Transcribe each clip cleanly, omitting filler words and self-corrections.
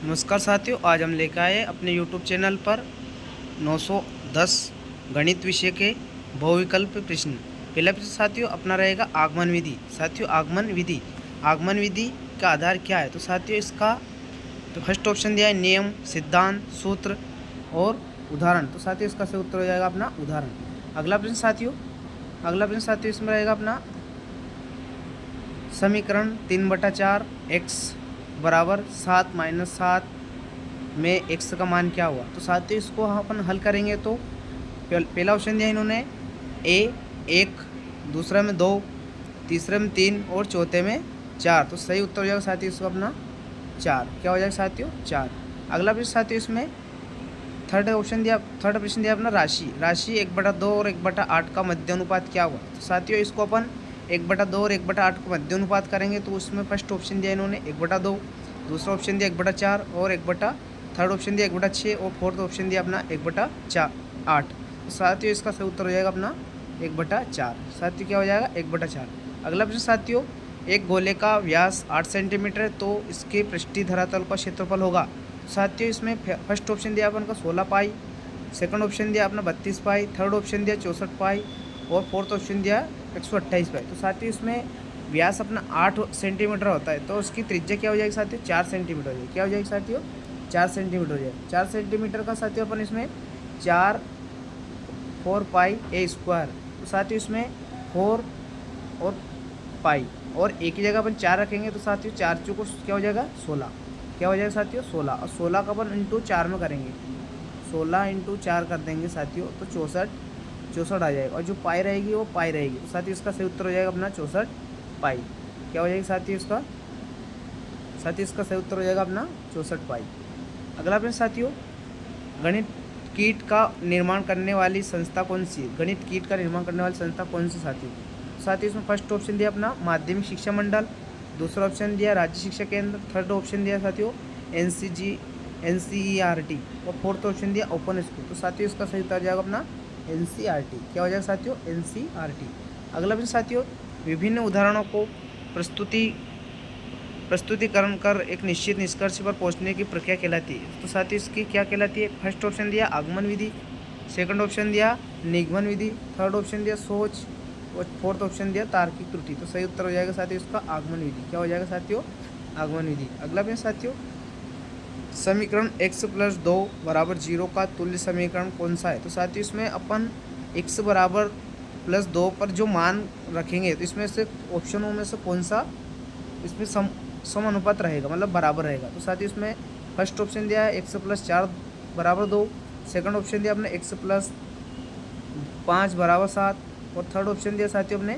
नमस्कार साथियों, आज हम लेकर आए अपने YouTube चैनल पर 910 गणित विषय के बहुविकल्प प्रश्न। पहला प्रश्न साथियों अपना रहेगा आगमन विधि। साथियों आगमन विधि का आधार क्या है? तो साथियों इसका तो फर्स्ट ऑप्शन दिया है नियम, सिद्धांत, सूत्र और उदाहरण। तो साथियों इसका सही उत्तर हो जाएगा अपना उदाहरण। अगला प्रश्न साथियों इसमें रहेगा अपना समीकरण 3/4 x बराबर 7 - 7 में x का मान क्या हुआ? तो साथियों इसको हम अपन हल करेंगे तो पहला ऑप्शन दिया इन्होंने a 1, दूसरे में 2, तीसरे में 3 और चौथे में 4। तो सही उत्तर हो जाएगा साथियों इसको अपना 4। क्या हो जाएगा साथियों? 4। अगला प्रश्न साथियों इसमें थर्ड प्रश्न दिया अपना राशि 1/2 और 1/8 का मध्य अनुपात क्या हुआ? तो साथियों इसको अपन 1/2 और 1/8 का मध्य अनुपात करेंगे तो उसमें फर्स्ट ऑप्शन दिया इन्होंने 1/2, दूसरा ऑप्शन दिया 1/4 और थर्ड ऑप्शन दिया 1/6 और फोर्थ ऑप्शन दिया अपना 1/8। तो साथियों इसका सही उत्तर हो जाएगा अपना 1/4। साथियों क्या हो जाएगा? 1/4। अगला प्रश्न साथियों, एक गोले का व्यास 8 सेंटीमीटर है तो इसके पृष्ठीय धरातल का क्षेत्रफल होगा। साथियों इसमें फर्स्ट ऑप्शन दिया अपन का 16 पाई, सेकंड ऑप्शन दिया अपना 32 पाई, थर्ड ऑप्शन दिया 64 पाई और फोर्थ ऑप्शन दिया 128 पाई। तो साथियों इसमें व्यास अपना 8 सेंटीमीटर होता है तो उसकी त्रिज्या क्या हो जाएगी साथियों? 4 सेंटीमीटर हो जाएगी। क्या हो जाएगी साथियों? 4 सेंटीमीटर हो जाएगी। 4 सेंटीमीटर का साथियों अपन इसमें 4 पाई a स्क्वायर। तो साथियों इसमें 4 और पाई और एक ही जगह अपन 4 रखेंगे तो साथियों 4 चौको क्या हो जाएगा? 16। क्या हो जाएगा साथियों? 16। और 16 का अपन इंटू 4 में करेंगे, 16 इंटू 4 कर देंगे साथियों तो 64 आ जाएगा और जो पाई रहेगी वो पाई रहेगी। तो साथियों इसका सही उत्तर हो जाएगा अपना 64 पाई। क्या हो जाएगी साथियों इसका सही उत्तर हो जाएगा अपना 64 पाई। अगला प्रश्न साथियों, गणित कीट का निर्माण करने वाली संस्था कौन सी? गणित कीट का निर्माण करने वाली संस्था कौन सी साथियों? इसमें फर्स्ट ऑप्शन दिया अपना माध्यमिक शिक्षा मंडल, दूसरा ऑप्शन दिया राज्य शिक्षा केंद्र, थर्ड ऑप्शन दिया साथियों NCERT और फोर्थ ऑप्शन दिया ओपन स्कूल। तो साथियों इसका सही उत्तर जाएगा अपना NCERT। क्या हो जाएगा साथियों? NCERT। अगला प्रश्न साथियों, विभिन्न उदाहरणों को प्रस्तुतिकरण कर एक निश्चित निष्कर्ष पर पहुंचने की प्रक्रिया कहलाती है। तो साथियों इसकी क्या कहलाती है? फर्स्ट ऑप्शन दिया आगमन विधि, सेकंड ऑप्शन दिया निगमन विधि, थर्ड ऑप्शन दिया सोच और फोर्थ ऑप्शन दिया तार्किक त्रुटि। तो सही उत्तर हो जाएगा साथियों इसका आगमन विधि। क्या हो जाएगा साथियों? आगमन विधि। अगला प्रश्न साथियों, समीकरण x + 2 = 0 का तुल्य समीकरण कौन सा है? तो साथियों इसमें अपन x = +2 पर जो मान रखेंगे तो इसमें से ऑप्शनों में से कौन सा इसमें समानुपात रहेगा, मतलब बराबर रहेगा। तो साथियों इसमें फर्स्ट ऑप्शन दिया है x + 4 = 2, सेकंड ऑप्शन दिया अपने x + 5 = 7 और थर्ड ऑप्शन दिया साथियों अपने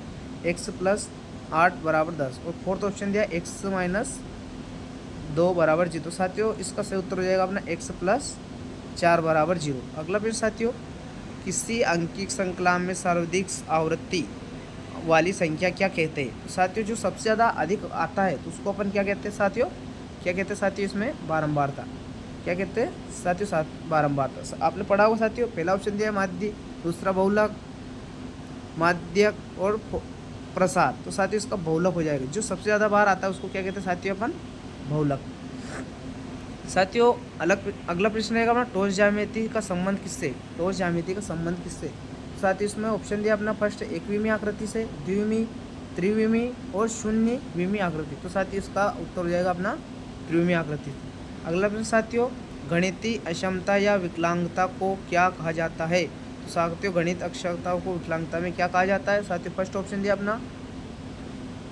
x + 8 = 10 और फोर्थ ऑप्शन दिया x - 2 = 0। तो साथियों इसका सही उत्तर हो जाएगा अपना x + 4 = 0। अगला प्रश्न साथियों, किसी अंकित संकलन में सर्वाधिक आवृत्ति वाली संख्या क्या कहते हैं? तो साथियों जो सबसे ज़्यादा अधिक आता है तो उसको अपन क्या कहते हैं साथियों? इसमें बारंबारता। क्या कहते हैं साथियों? बारंबारता। आपने पढ़ा होगा साथियों, पहला ऑप्शन दिया है माध्य, दूसरा बहुलक, माध्यक और प्रसार। तो साथियों इसका बहुलक हो जाएगा। जो सबसे ज़्यादा बार आता है उसको क्या कहते हैं साथियों? अपन बहुलक। साथियों अगला प्रश्न रहेगा अपना ठोस ज्यामिति का संबंध किससे? साथियों इसमें ऑप्शन दिया अपना फर्स्ट एकविमीय आकृति से, द्विविमीय, त्रिविमीय और शून्यविमीय आकृति। तो साथियों इसका उत्तर हो जाएगा अपना त्रिविमीय आकृति। अगला प्रश्न साथियों, गणितीय अक्षमता या विकलांगता को क्या कहा जाता है? तो साथियों गणित अक्षमता को विकलांगता में क्या कहा जाता है? साथियों फर्स्ट ऑप्शन दिया अपना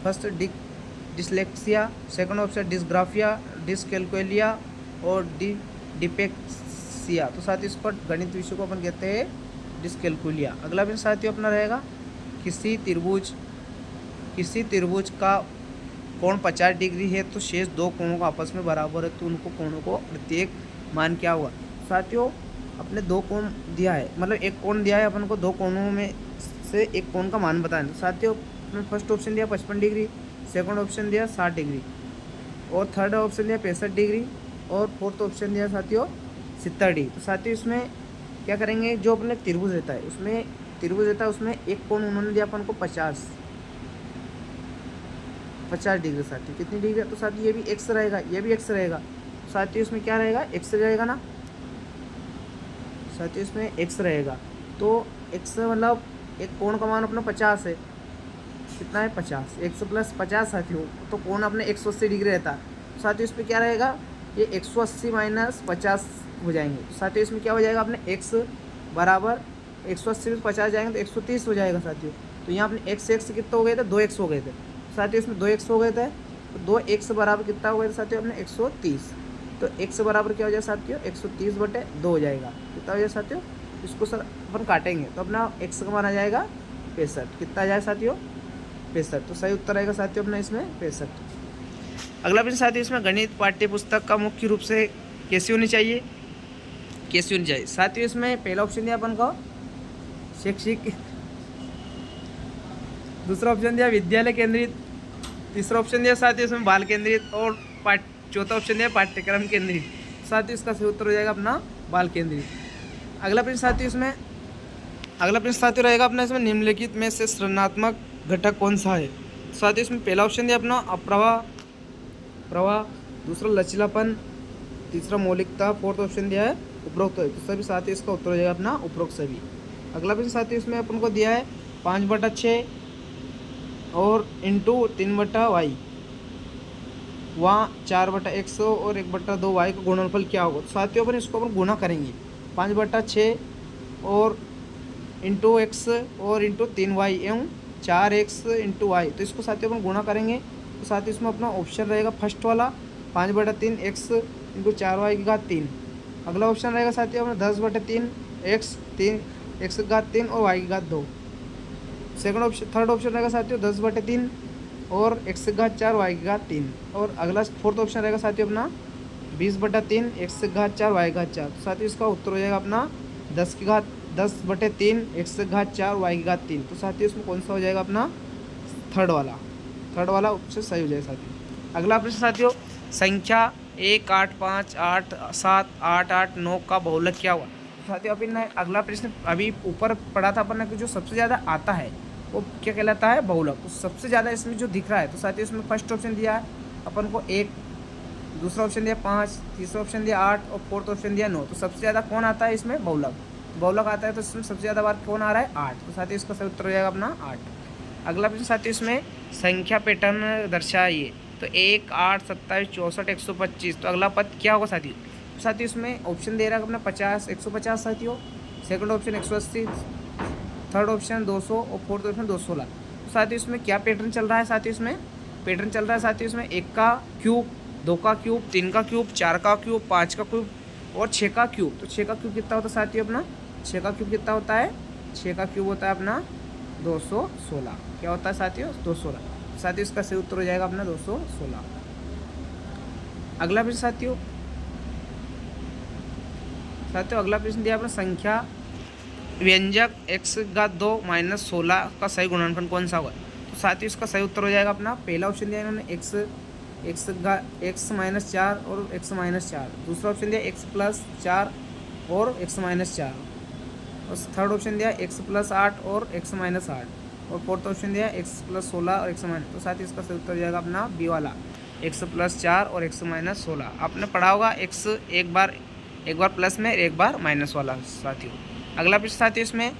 first dyslexia, second option dysgraphia, dyscalculia और डिपेक्सिया। तो साथियों इस पर गणित विषय को अपन कहते हैं डिसकैल्कुलिया। अगला प्रश्न साथियों अपना रहेगा, किसी त्रिभुज का कोण 50 डिग्री है तो शेष दो कोणों का आपस में बराबर है तो उनको कोणों को प्रत्येक मान क्या हुआ? साथियों अपने दो कोण दिया है, मतलब एक कोण दिया है अपन को, दो कोणों में से एक कोण का मान बताना। तो साथियों अपने फर्स्ट ऑप्शन दिया 55 डिग्री, सेकंड ऑप्शन दिया 60 डिग्री और थर्ड ऑप्शन दिया 65 डिग्री और फोर्थ ऑप्शन दिया साथियों 70 डिग्री। तो साथियों इसमें क्या करेंगे, जो अपने त्रिभुज रहता है उसमें एक कोण उन्होंने दिया अपन को 50 डिग्री। साथियों कितनी डिग्री है? तो साथियों ये भी एक्स रहेगा, ये भी एक्स रहेगा। साथियों इसमें क्या रहेगा, एक्स रहेगा ना साथियों, इसमें एक्स रहेगा। तो एक्स मतलब एक कोण का मान अपना 50 है, कितना है 50, 100+50 साथियों, तो कोण अपने 180 डिग्री रहता है। तो साथियों इसमें क्या रहेगा, ये 180 - 50 हो जाएंगे। तो साथियों इसमें क्या हो जाएगा अपने x बराबर 180 में 50 जाएंगे तो 130 हो जाएगा साथियों। तो यहाँ अपने x कितना हो गए थे, 2x हो गए थे साथियों, इसमें 2x हो गए थे। तो 2x बराबर कितना हो गया था साथियों अपने 130। तो x बराबर क्या हो जाएगा साथियों, 130/2 हो जाएगा। कितना हो जाएगा साथियों, इसको सर अपन काटेंगे तो अपना x का मान आ जाएगा 65। कितना आ जाएगा साथियों, 65। तो सही उत्तर आएगा साथियों अपना इसमें 65। अगला प्रश्न साथियों, इसमें गणित पाठ्य पुस्तक का मुख्य रूप से कैसी होनी चाहिए, कैसी होनी चाहिए साथियों। इसमें पहला ऑप्शन दिया अपन को शैक्षिक, दूसरा ऑप्शन दिया विद्यालय केंद्रित, तीसरा ऑप्शन दिया साथियों इसमें बाल केंद्रित, और चौथा ऑप्शन दिया पाठ्यक्रम केंद्रित। साथियों इसका सही उत्तर हो जाएगा अपना बाल केंद्रित। अगला प्रश्न साथियों रहेगा अपना इसमें निम्नलिखित में से सृजनात्मक घटक कौन सा है। साथियों इसमें पहला ऑप्शन दिया अपना प्रवाह, दूसरा लचीलापन, तीसरा मौलिकता, फोर्थ ऑप्शन दिया है उपरोक्त। तो सभी साथियों इसका उत्तर हो जाएगा अपना उपरोक्त सभी। अगला प्रश्न साथियों इसमें अपन को दिया है 5/6 और इंटू 3/y, वहाँ 4/x और 1/2y का गुणनफल क्या होगा। तो साथियों अपन इसको अपन गुणा करेंगे, 5/6 और इंटू x और इंटू 3y एवं 4x इंटू y। तो इसको साथियों अपन गुणा करेंगे। तो साथियों इसमें अपना ऑप्शन रहेगा फर्स्ट वाला 5/3 x इंटू 4y की घात 3। अगला ऑप्शन रहेगा साथियों अपना 10/3 x 3x की घात 3 और y की घात 2। थर्ड ऑप्शन रहेगा साथियों 10/3 और x की घात 4 y की घात 3। और अगला फोर्थ ऑप्शन रहेगा साथियों अपना 20/3 x की घात 4 y की घात 4। तो साथियों इसका उत्तर हो जाएगा अपना 10/3 x की घात 4 y की घात 3। तो साथियों इसमें कौन सा हो जाएगा अपना थर्ड वाला ऑप्शन सही हो जाएगा साथियों। अगला प्रश्न साथियों, संख्या 1 8 5 8 7 8 8 9 का बहुलक क्या हुआ। साथियों अभी ना अगला प्रश्न अभी ऊपर पढ़ा था अपन ने कि जो सबसे ज़्यादा आता है वो क्या कहलाता है, बहुलक। तो सबसे ज़्यादा इसमें जो दिख रहा है, तो साथियों इसमें फर्स्ट ऑप्शन दिया है अपन को 1, दूसरा ऑप्शन दिया 5, तीसरा ऑप्शन दिया 8 और फोर्थ ऑप्शन दिया 9। तो सबसे ज़्यादा कौन आता है इसमें, बहुलक आता है। तो इसमें सबसे ज़्यादा बार कौन आ रहा है, 8। तो साथियों इसका सही उत्तर हो जाएगा अपना 8। अगला प्रश्न साथियों इसमें संख्या पैटर्न दर्शाइए। तो 1 8 27 64 125। तो अगला पद क्या होगा साथियों इसमें ऑप्शन दे रहा है अपना 50 150 साथियों, सेकंड ऑप्शन 180, थर्ड ऑप्शन 200 और फोर्थ ऑप्शन 216। तो साथियों इसमें क्या पैटर्न चल रहा है साथियों, इसमें पैटर्न चल रहा है साथियों इसमें 1 का क्यूब, 2 का क्यूब, 3 का क्यूब, 4 का क्यूब, 5 का क्यूब और 6 का क्यूब। तो 6 का क्यूब कितना होता है साथियों अपना, 6 का क्यूब कितना होता है, 6 का क्यूब होता है अपना 216। क्या होता है साथियों, 216। साथियों इसका सही उत्तर हो जाएगा अपना 216। अगला प्रश्न साथियों अगला प्रश्न दिया अपना संख्या व्यंजक x का 2 - 16 का सही गुणनफल कौन सा होगा। तो साथियों इसका सही उत्तर हो जाएगा अपना पहला ऑप्शन दिया इन्होंने x -4 और x -4, दूसरा ऑप्शन दिया x +4 और x -4, और थर्ड ऑप्शन दिया x +8 और x -8, और फोर्थ ऑप्शन दिया x +16 और x -। तो साथियों इसका सही उत्तर हो जाएगा अपना बी वाला x +4 और x -16। आपने पढ़ा होगा x एक बार प्लस में एक बार माइनस वाला साथियों। अगला प्रश्न साथियों इसमें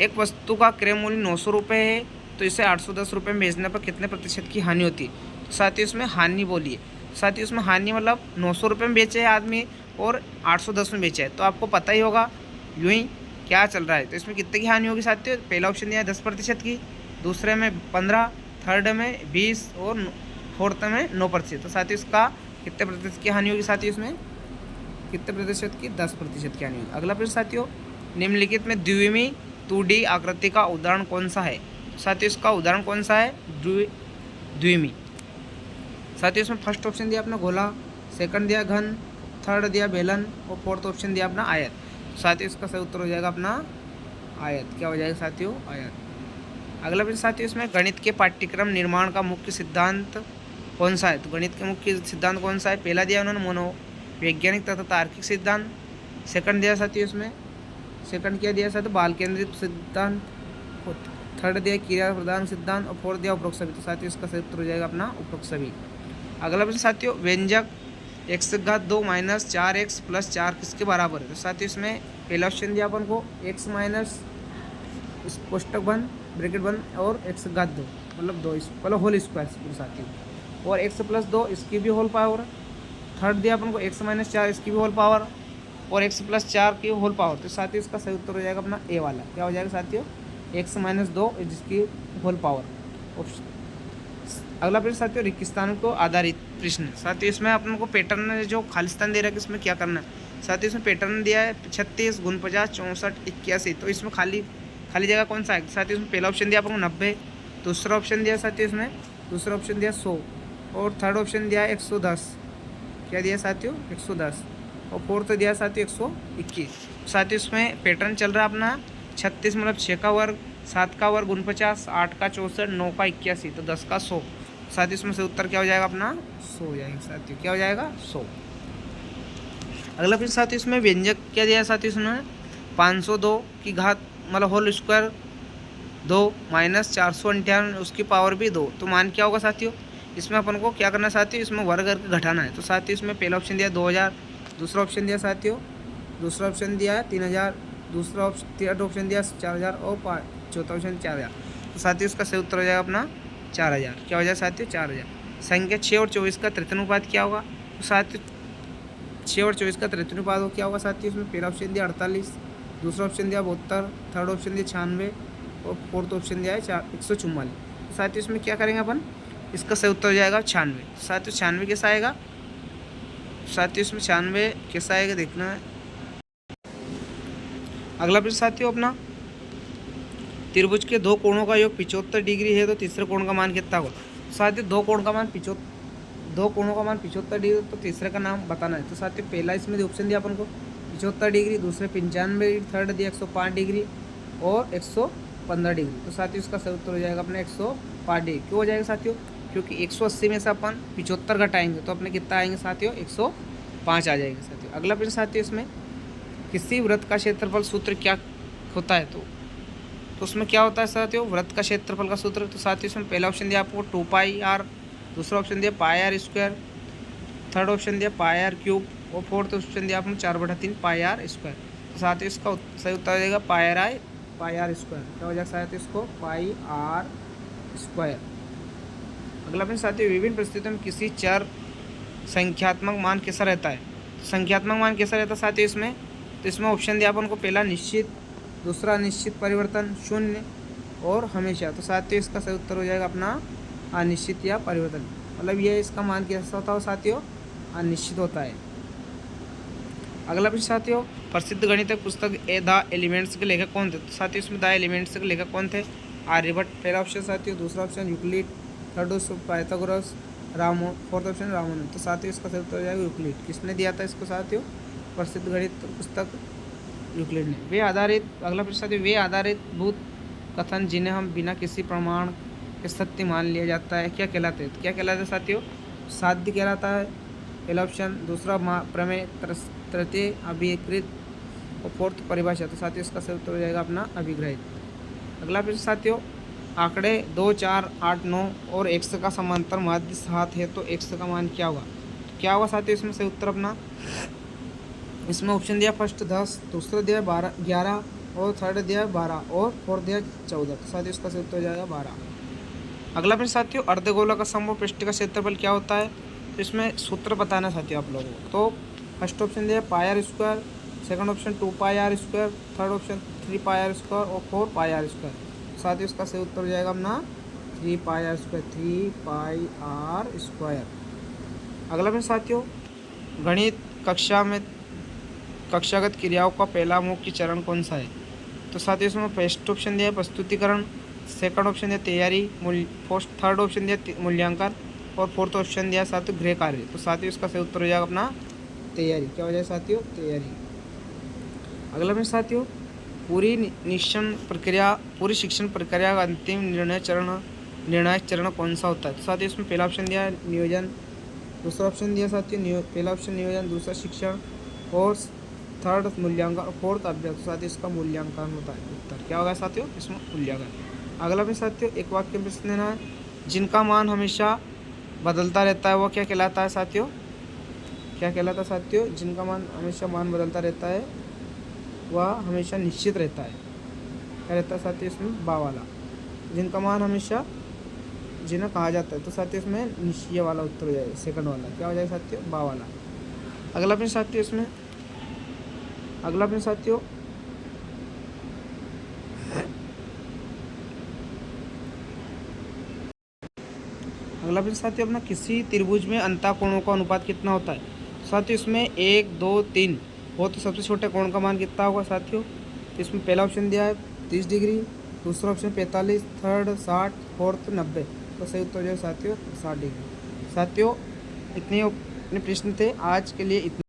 एक वस्तु का क्रय मूल्य 900 रुपये है, तो इसे 810 रुपये में बेचने पर कितने प्रतिशत की हानि होती है। तो साथियों इसमें हानि बोलिए। साथियों इसमें हानि मतलब 900 रुपये में बेचे है आदमी और 810 में बेचा है, तो आपको पता ही होगा यूँ ही क्या चल रहा है। तो इसमें कितने की हानि होगी साथियों, पहला ऑप्शन दिया है 10% की, दूसरे में 15, थर्ड में 20 और फोर्थ में 9%। तो साथियों इसका कितने प्रतिशत की हानि होगी साथियों, इसमें कितने प्रतिशत की, 10% की हानि होगी। अगला प्रश्न साथियों, निम्नलिखित में द्विमीय 2D आकृति का उदाहरण कौन सा है। साथियों इसका उदाहरण कौन सा है, द्विमीय। साथियों इसमें फर्स्ट ऑप्शन दिया अपना गोला, सेकंड दिया घन, थर्ड दिया बेलन और फोर्थ ऑप्शन दिया अपना आयत। साथियों इसका सही उत्तर हो जाएगा अपना आयत। क्या हो जाएगा साथियों, आयत। अगला प्रश्न साथियों इसमें गणित के पाठ्यक्रम निर्माण का मुख्य सिद्धांत कौन सा है। तो गणित के मुख्य सिद्धांत कौन सा है, पहला दिया उन्होंने मनोवैज्ञानिक तथा तार्किक सिद्धांत, सेकंड दिया साथियों इसमें सेकंड क्या दिया साथियों, बाल केंद्रित सिद्धांत, थर्ड दिया क्रिया प्रदान सिद्धांत और फोर्थ दिया उपरोक्त सभी। तो साथियों इसका सही उत्तर हो जाएगा अपना उपरोक्त सभी। अगला प्रश्न साथियों, व्यंजक एक्स घात 2 माइनस 4x प्लस 4 किसके बराबर है। तो साथियों इसमें पहला ऑप्शन दिया अपन को x माइनस इस कोष्टक बंद ब्रैकेट बंद और x घात 2 मतलब 2 मतलब होल स्क्वायर साथियों, और x प्लस 2 इसकी भी होल पावर। थर्ड दिया अपन को x माइनस 4 इसकी भी होल पावर और x प्लस 4 की होल पावर। तो साथियों इसका सही उत्तर हो जाएगा अपना ए वाला। क्या हो जाएगा साथियों, x माइनस 2 जिसकी होल पावर। अगला प्रश्न साथियों रेगिस्तान को आधारित प्रश्न। साथियों इसमें अपन को पैटर्न जो खालिस्तान दे रहा है कि इसमें क्या करना है। साथियों इसमें पैटर्न दिया है 36 49 64 81। तो इसमें खाली जगह कौन सा है। साथियों इसमें पहला ऑप्शन दिया अपन को 90, दूसरा ऑप्शन दिया साथियों इसमें दूसरा ऑप्शन दिया 100 और थर्ड ऑप्शन दिया 110। क्या दिया साथियों 110 और फोर्थ दिया साथियों 121। साथियों इसमें पैटर्न चल रहा है अपना 36 मतलब 6 का वर्ग, 7 का वर्ग 49, 8 का 64, 9 का 81 तो 10 का 100। साथियों इसमें से उत्तर क्या हो जाएगा अपना 100 हो जाएगा साथियों। क्या हो जाएगा 100। अगला प्रश्न साथियों इसमें व्यंजक क्या दिया है। साथियों इसमें 502 की घात मतलब होल स्क्वायर 2 माइनस 458 उसकी पावर भी 2। तो मान क्या होगा साथियों, इसमें अपन को क्या करना है साथियों, इसमें वर्ग करके घटाना है। तो साथियों इसमें पहला ऑप्शन दिया 2000, दूसरा ऑप्शन दिया साथियों दूसरा ऑप्शन दिया है 3000, थर्ड ऑप्शन दिया 4000 और चौथा ऑप्शन 4000। तो साथियों इसका सही उत्तर हो जाएगा अपना 4000। क्या हो जाएगा साथियों 4000। संख्या 6 और 24 का तृतीयानुपात क्या होगा। तो साथियों 6 और 24 का तृतीयानुपात क्या होगा साथियों, इसमें पहला ऑप्शन दिया 48, दूसरा ऑप्शन दिया 72, थर्ड ऑप्शन दिया 96 और फोर्थ ऑप्शन दिया है 144। तो साथियों इसमें क्या करेंगे अपन, इसका सही उत्तर हो जाएगा 96। साथियों 96 कैसा आएगा, साथियों इसमें 96 कैसा आएगा देखना है। अगला प्रश्न साथियों अपना त्रिभुज के दो कोणों का योग 75 डिग्री है तो तीसरे कोण का मान कितना होगा। साथियों दो कोणों का मान 75 डिग्री तो तीसरे का नाम बताना है। तो साथियों पहला इसमें ऑप्शन दिया अपन को 75 डिग्री, दूसरे 95 डिग्री, थर्ड दिया 105 डिग्री और 115 डिग्री। तो साथियों इसका सही उत्तर हो जाएगा अपने 105 डिग्री। क्यों हो जाएगा साथियों, क्योंकि 180 में से अपन 75 घटाएंगे तो अपने कितना आएंगे साथियों 105 आ जाएंगे साथियों। अगला प्रश्न साथियों इसमें किसी वृत्त का क्षेत्रफल सूत्र क्या होता है। तो उसमें क्या होता है साथियों, वृत्त का क्षेत्रफल का सूत्र। तो साथियों इसमें पहला ऑप्शन दिया आपको 2πr, दूसरा ऑप्शन दिया πr स्क्वायर, थर्ड ऑप्शन दिया πr क्यूब और फोर्थ ऑप्शन दिया आपको 4/3 πr स्क्वायर। तो साथियों इसका सही उत्तर हो जाएगा πr स्क्वायर। क्या हो जाएगा साथियों इसको πr स्क्वायर। अगला प्रश्न साथियों विभिन्न परिस्थितियों में किसी चर संख्यात्मक मान कैसा रहता है। संख्यात्मक मान कैसा रहता है साथियों इसमें, तो इसमें ऑप्शन दिया अपन को पहला निश्चित, दूसरा निश्चित परिवर्तन, शून्य और हमेशा। तो साथियों इसका सही उत्तर हो जाएगा अपना अनिश्चित या परिवर्तन, मतलब ये इसका मान कैसा होता है साथियों अनिश्चित होता है। अगला प्रश्न साथियों प्रसिद्ध गणितक पुस्तक द एलिमेंट्स के लेखक कौन थे। तो साथियों इसमें द एलिमेंट्स के लेखक कौन थे, आर्यभट्ट पहला ऑप्शन साथियों, दूसरा option Euclid, third option Pythagoras, fourth option Ramanujan. तो साथियों इसका सही उत्तर हो जाएगा यूक्लिड। किसने दिया था इसको साथियों, प्रसिद्ध गणित पुस्तक यूक्लिड ने। वे आधारित अगला प्रश्न साथियों वे आधारित भूत कथन जिन्हें हम बिना किसी प्रमाण के सत्य मान लिया जाता है क्या कहलाते हैं। तो क्या कहलाते हैं साथियों, साध्य कहलाता है पहला ऑप्शन, दूसरा प्रमेय, तृतीय अभिकृत और फोर्थ परिभाषा। तो साथियों इसका सही उत्तर हो जाएगा अपना अभिग्रहित। अगला प्रश्न साथियों आंकड़े 2 4 8 9 और x का समांतर माध्य 7 है तो x का मान क्या होगा। तो क्या होगा साथियों इसमें सही उत्तर अपना, इसमें ऑप्शन दिया फर्स्ट 10, दूसरा दिया 11 और थर्ड दिया 12 और फोर्थ दिया 14। तो साथियों इसका सही उत्तर हो जाएगा 12। अगला प्रश्न साथियों अर्धगोला का समूह पृष्ठ का क्षेत्रफल क्या होता है। तो इसमें सूत्र बताना है साथियों आप लोगों को। तो फर्स्ट ऑप्शन दिया πr square, second option 2πr square, third option 3πr square और 4πr स्क्वायर। साथियों इसका सही उत्तर हो जाएगा अपना 3πr स्क्वायर। अगला प्रश्न साथियों गणित कक्षागत क्रियाओं का पहला मुख्य चरण कौन सा है। तो साथियों इसमें फर्स्ट ऑप्शन दिया प्रस्तुतिकरण, सेकंड ऑप्शन दिया तैयारी, थर्ड ऑप्शन दिया मूल्यांकन और फोर्थ ऑप्शन दिया साथियों गृह कार्य। तो साथियों इसका सही उत्तर हो जाएगा अपना तैयारी। क्या हो जाएगा साथियों तैयारी। अगला प्रश्न साथियों पूरी शिक्षण प्रक्रिया का अंतिम निर्णायक चरण कौन सा होता है। तो साथियों इसमें पहला ऑप्शन दिया नियोजन, दूसरा ऑप्शन दिया साथियों पहला ऑप्शन नियोजन, दूसरा शिक्षण और थर्ड मूल्यांकन और फोर्थ अभ्यास। तो साथियों इसका मूल्यांकन होता है उत्तर। क्या होगा साथियों इसमें मूल्यांकन। अगला भी साथियों एक वाक्य में प्रश्न देना है जिनका मान हमेशा बदलता रहता है वो क्या कहलाता है साथियों, क्या कहलाता साथियों? जिनका मान हमेशा मान बदलता रहता है वह हमेशा निश्चित रहता है। क्या रहता है साथियों इसमें? बा वाला। जिनका मान हमेशा जिन्हें कहा जाता है, तो साथियों इसमें ये वाला उत्तर हो जाएगा, सेकंड वाला। क्या हो जाएगा साथियों? बा वाला। अगला प्रश्न साथियों इसमें, अगला प्रश्न साथियों अगला प्रश्न साथियों अपना, किसी त्रिभुज में अंतःकोणों का अनुपात कितना होता है? साथियों इसमें 1 2 3 हो, तो सबसे छोटे कोण का मान कितना होगा साथियों? इसमें पहला ऑप्शन दिया है 30 डिग्री, दूसरा ऑप्शन 45, थर्ड 60, फोर्थ 90। तो सही उत्तर जो है साथियों 60 डिग्री। साथियों इतने प्रश्न थे आज के लिए, इतने